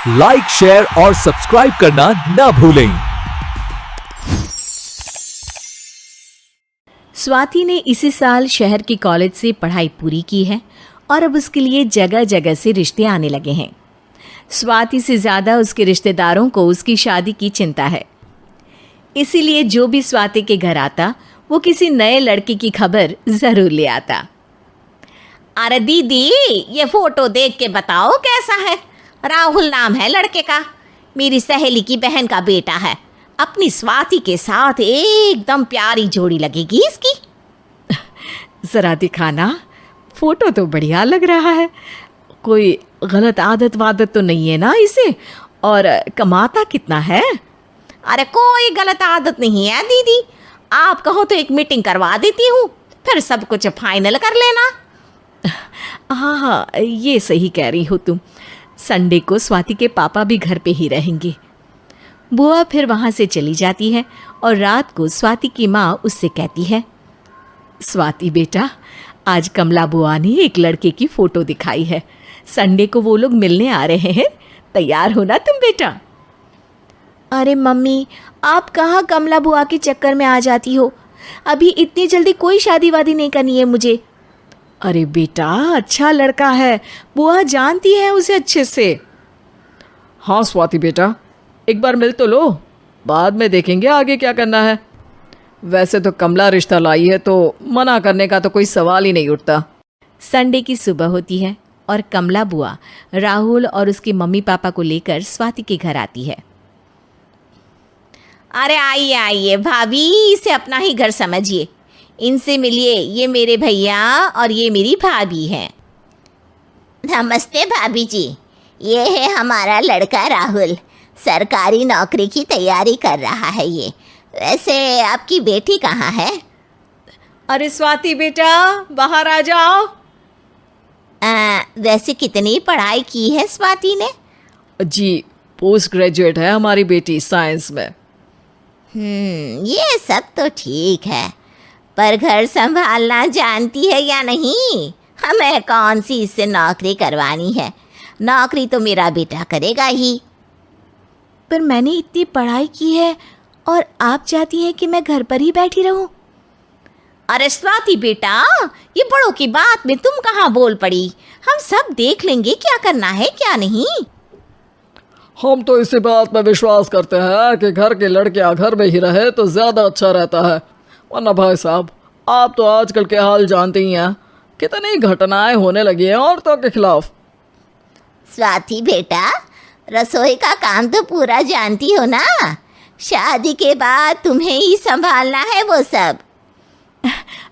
Like, share और subscribe करना ना भूलें। स्वाति ने इसी साल शहर के कॉलेज से पढ़ाई पूरी की है और अब उसके लिए जगह जगह से रिश्ते आने लगे हैं। स्वाति से ज़्यादा उसके रिश्तेदारों को उसकी शादी की चिंता है। इसीलिए जो भी स्वाति के घर आता वो किसी नए लड़के की खबर ज़रूर ले आता। अरे दीदी, ये फोटो देख के बताओ कैसा है। राहुल नाम है लड़के का, मेरी सहेली की बहन का बेटा है। अपनी स्वाति के साथ एकदम प्यारी जोड़ी लगेगी इसकी। ज़रा दिखाना, फोटो तो बढ़िया लग रहा है। कोई गलत आदत वादत तो नहीं है ना इसे? और कमाता कितना है? अरे कोई गलत आदत नहीं है दीदी, आप कहो तो एक मीटिंग करवा देती हूँ, फिर सब कुछ फाइनल कर लेना। हाँ, ये सही कह रही हो तुम। संडे को स्वाति के पापा भी घर पे ही रहेंगे। बुआ फिर वहाँ से चली जाती है और रात को स्वाति की माँ उससे कहती है, स्वाति बेटा, आज कमला बुआ ने एक लड़के की फ़ोटो दिखाई है। संडे को वो लोग मिलने आ रहे हैं, तैयार हो ना तुम बेटा। अरे मम्मी, आप कहाँ कमला बुआ के चक्कर में आ जाती हो? अभी इतनी जल्दी कोई शादी वादी नहीं करनी है मुझे। अरे बेटा, अच्छा लड़का है, बुआ जानती है उसे अच्छे से। हाँ स्वाति बेटा, एक बार मिल तो लो, बाद में देखेंगे आगे क्या करना है। वैसे तो कमला रिश्ता लाई है तो मना करने का तो कोई सवाल ही नहीं उठता। संडे की सुबह होती है और कमला बुआ राहुल और उसके मम्मी पापा को लेकर स्वाति के घर आती है। अरे आइए आइए भाभी, इसे अपना ही घर समझिए, इनसे मिलिए। ये मेरे भैया और ये मेरी भाभी हैं। नमस्ते भाभी जी, ये है हमारा लड़का राहुल, सरकारी नौकरी की तैयारी कर रहा है ये। वैसे आपकी बेटी कहाँ है? अरे स्वाति बेटा, बाहर आ जाओ। वैसे कितनी पढ़ाई की है स्वाति ने? जी, पोस्ट ग्रेजुएट है हमारी बेटी साइंस में। ये सब तो ठीक है, पर घर संभालना जानती है या नहीं? हमें कौन सी इससे नौकरी करवानी है, नौकरी तो मेरा बेटा करेगा ही। पर मैंने इतनी पढ़ाई की है और आप चाहती हैं कि मैं घर पर ही बैठी रहूं? अरे स्वाति बेटा, ये बड़ों की बात में तुम कहाँ बोल पड़ी? हम सब देख लेंगे क्या करना है क्या नहीं। हम तो इसी बात पर विश्वास करते हैं कि घर के लड़के घर में ही रहे तो ज़्यादा अच्छा रहता है। वरना भाई साहब, आप तो आजकल के हाल जानते ही हैं, कितनी घटनाएं होने लगी हैं औरतों के खिलाफ। स्वाति बेटा, रसोई का काम तो पूरा जानती हो ना? शादी के बाद तुम्हें ही संभालना है वो सब।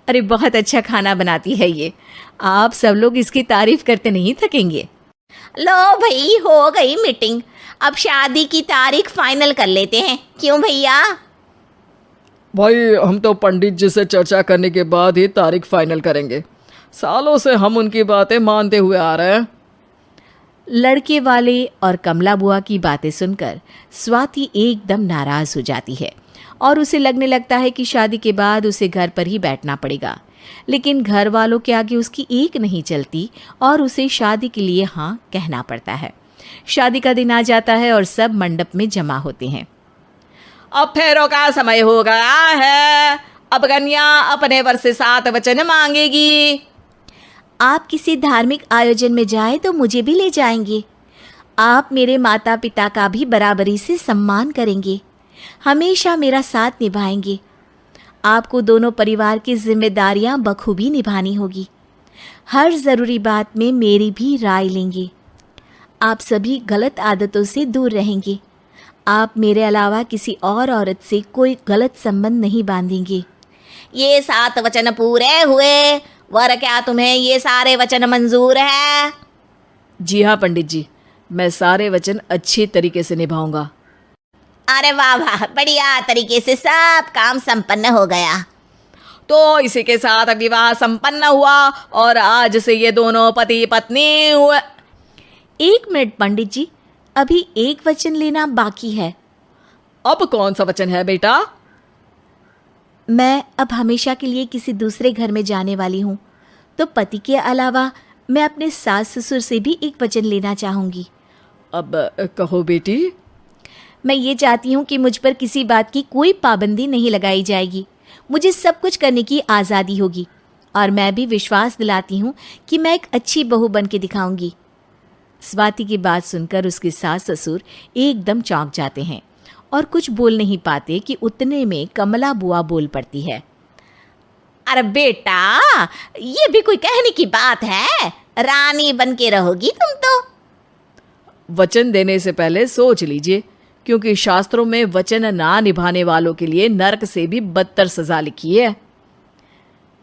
अरे बहुत अच्छा खाना बनाती है ये, आप सब लोग इसकी तारीफ करते नहीं थकेंगे। लो भाई, हो गई मीटिंग, अब शादी की तारीख फाइनल कर लेते हैं, क्यों भैया? भाई, हम तो पंडित जी से चर्चा करने के बाद ही तारीख फाइनल करेंगे। सालों से हम उनकी बातें मानते हुए आ रहे हैं। लड़के वाले और कमला बुआ की बातें सुनकर स्वाति एकदम नाराज हो जाती है और उसे लगने लगता है कि शादी के बाद उसे घर पर ही बैठना पड़ेगा। लेकिन घर वालों के आगे उसकी एक नहीं चलती और उसे शादी के लिए हाँ कहना पड़ता है। शादी का दिन आ जाता है और सब मंडप में जमा होते हैं। अब फेरों का समय हो गया है, अब कन्या अपने वर से 7 वचन मांगेगी। आप किसी धार्मिक आयोजन में जाए तो मुझे भी ले जाएंगे। आप मेरे माता पिता का भी बराबरी से सम्मान करेंगे, हमेशा मेरा साथ निभाएंगे। आपको दोनों परिवार की जिम्मेदारियां बखूबी निभानी होगी। हर ज़रूरी बात में मेरी भी राय लेंगे। आप सभी गलत आदतों से दूर रहेंगे। आप मेरे अलावा किसी और औरत से कोई गलत संबंध नहीं बांधेंगे। ये 7 वचन पूरे हुए, वर क्या तुम्हें ये सारे वचन मंजूर है? जी हाँ पंडित जी, मैं सारे वचन अच्छी तरीके से निभाऊंगा। अरे वाह वाह, बढ़िया तरीके से सब काम संपन्न हो गया। तो इसी के साथ विवाह संपन्न हुआ और आज से ये दोनों पति पत्नी हुए। 1 मिनट पंडित जी, अभी एक वचन लेना बाकी है। अब कौन सा वचन है बेटा? मैं अब हमेशा के लिए किसी दूसरे घर में जाने वाली हूँ, तो पति के अलावा मैं अपने सास ससुर से भी एक वचन लेना चाहूँगी। अब कहो बेटी। मैं ये चाहती हूँ कि मुझ पर किसी बात की कोई पाबंदी नहीं लगाई जाएगी। मुझे सब कुछ करने की आज़ादी होगी और मैं भी विश्वास दिलाती हूँ कि मैं एक अच्छी बहू बन के दिखाऊंगी। स्वाति की बात सुनकर उसके सास ससुर एकदम चौंक जाते हैं और कुछ बोल नहीं पाते कि उतने में कमला बुआ बोल पड़ती है। अरे बेटा, ये भी कोई कहने की बात है? रानी बन के रहोगी तुम तो। वचन देने से पहले सोच लीजिए, क्योंकि शास्त्रों में वचन ना निभाने वालों के लिए नरक से भी बदतर सजा लिखी है।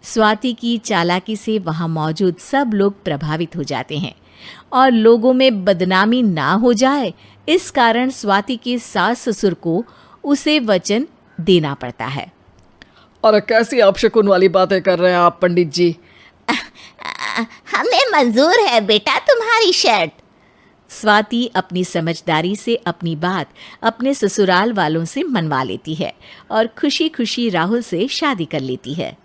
स्वाति की चालाकी से वहां मौजूद सब लोग प्रभावित हो जाते हैं और लोगों में बदनामी ना हो जाए, इस कारण स्वाति के सास ससुर को उसे वचन देना पड़ता है। और कैसी अपशकुन वाली बातें कर रहे हैं आप पंडित जी? हमें मंजूर है बेटा तुम्हारी शर्त। स्वाति अपनी समझदारी से अपनी बात अपने ससुराल वालों से मनवा लेती है और खुशी खुशी राहुल से शादी कर लेती है।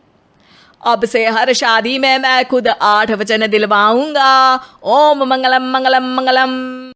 अब से हर शादी में मैं खुद 8 वचन दिलवाऊंगा। ओम मंगलम मंगलम मंगलम।